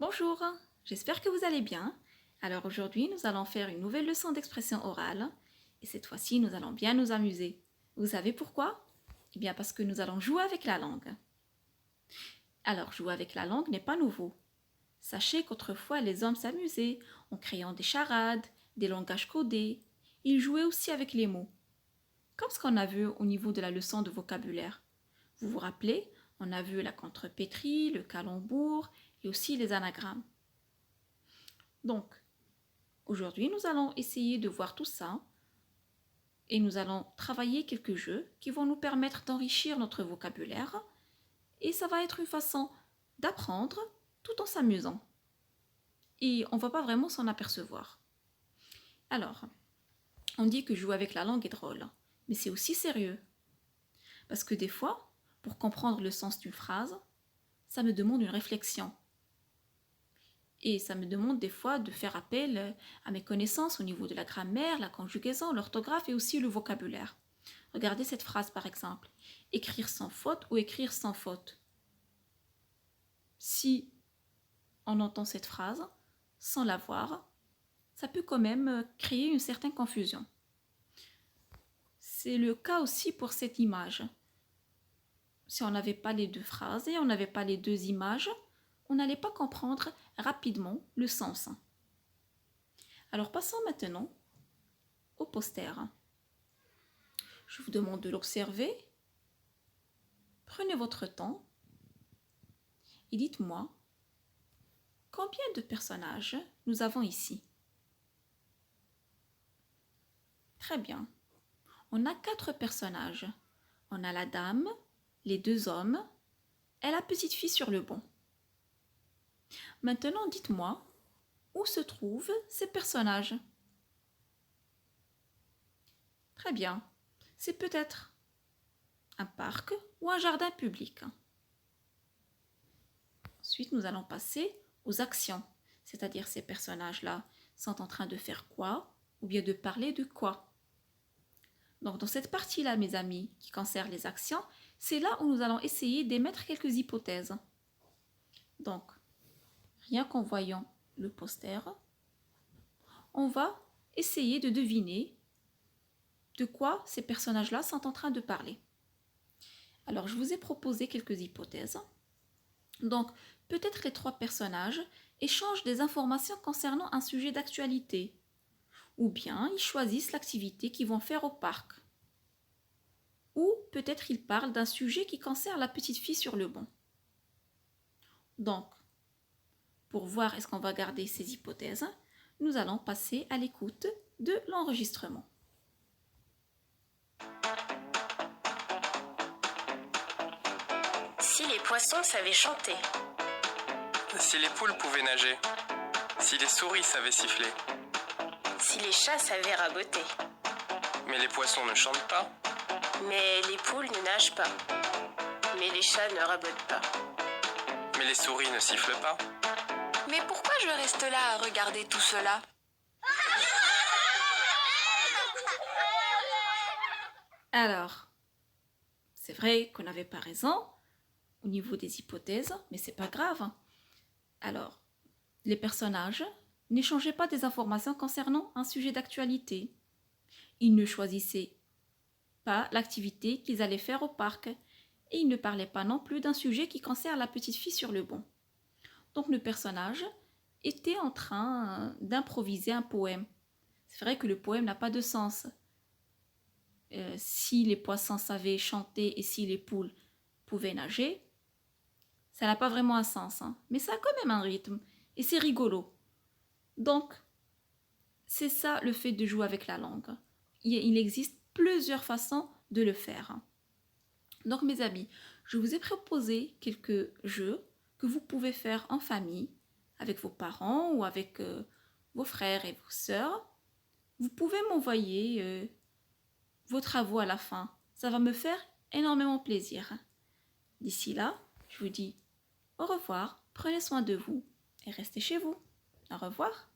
Bonjour, j'espère que vous allez bien. Alors aujourd'hui, nous allons faire une nouvelle leçon d'expression orale et cette fois-ci, nous allons bien nous amuser. Vous savez pourquoi? Eh bien parce que nous allons jouer avec la langue. Alors jouer avec la langue n'est pas nouveau. Sachez qu'autrefois, les hommes s'amusaient en créant des charades, des langages codés. Ils jouaient aussi avec les mots, comme ce qu'on a vu au niveau de la leçon de vocabulaire. Vous vous rappelez, on a vu la contrepétrie, le calembour et aussi les anagrammes. Donc, aujourd'hui, nous allons essayer de voir tout ça et nous allons travailler quelques jeux qui vont nous permettre d'enrichir notre vocabulaire et ça va être une façon d'apprendre tout en s'amusant. Et on ne va pas vraiment s'en apercevoir. Alors, on dit que jouer avec la langue est drôle, mais c'est aussi sérieux. Parce que des fois, pour comprendre le sens d'une phrase, ça me demande une réflexion. Et ça me demande des fois de faire appel à mes connaissances au niveau de la grammaire, la conjugaison, l'orthographe et aussi le vocabulaire. Regardez cette phrase par exemple. Écrire sans faute ou écrire sans faute. Si on entend cette phrase sans la voir, ça peut quand même créer une certaine confusion. C'est le cas aussi pour cette image. Si on n'avait pas les deux phrases et on n'avait pas les deux images, on n'allait pas comprendre rapidement le sens. Alors passons maintenant au poster. Je vous demande de l'observer. Prenez votre temps et dites-moi combien de personnages nous avons ici. Très bien. On a 4 personnages. On a la dame, les 2 hommes et la petite fille sur le banc. Maintenant, dites-moi où se trouvent ces personnages. Très bien. C'est peut-être un parc ou un jardin public. Ensuite, nous allons passer aux actions, c'est-à-dire ces personnages-là sont en train de faire quoi ou bien de parler de quoi. Donc, dans cette partie-là, mes amis, qui concerne les actions, c'est là où nous allons essayer d'émettre quelques hypothèses. Donc, rien qu'en voyant le poster, on va essayer de deviner de quoi ces personnages-là sont en train de parler. Alors, je vous ai proposé quelques hypothèses. Donc, peut-être les 3 personnages échangent des informations concernant un sujet d'actualité, ou bien ils choisissent l'activité qu'ils vont faire au parc, ou peut-être ils parlent d'un sujet qui concerne la petite fille sur le banc. Donc, pour voir est-ce qu'on va garder ces hypothèses, nous allons passer à l'écoute de l'enregistrement. Si les poissons savaient chanter. Si les poules pouvaient nager. Si les souris savaient siffler. Si les chats savaient raboter. Mais les poissons ne chantent pas. Mais les poules ne nagent pas. Mais les chats ne rabotent pas. Mais les souris ne sifflent pas. Mais pourquoi je reste là à regarder tout cela? Alors, c'est vrai qu'on n'avait pas raison au niveau des hypothèses, mais c'est pas grave. Alors, les personnages n'échangeaient pas des informations concernant un sujet d'actualité. Ils ne choisissaient pas l'activité qu'ils allaient faire au parc et ils ne parlaient pas non plus d'un sujet qui concerne la petite fille sur le banc. Donc le personnage était en train d'improviser un poème. C'est vrai que le poème n'a pas de sens. Si les poissons savaient chanter et si les poules pouvaient nager, ça n'a pas vraiment un sens, hein. Mais ça a quand même un rythme et c'est rigolo. Donc, c'est ça le fait de jouer avec la langue. Il existe plusieurs façons de le faire. Donc mes amis, je vous ai proposé quelques jeux que vous pouvez faire en famille, avec vos parents ou avec vos frères et vos sœurs. Vous pouvez m'envoyer vos travaux à la fin. Ça va me faire énormément plaisir. D'ici là, je vous dis au revoir, prenez soin de vous et restez chez vous. Au revoir.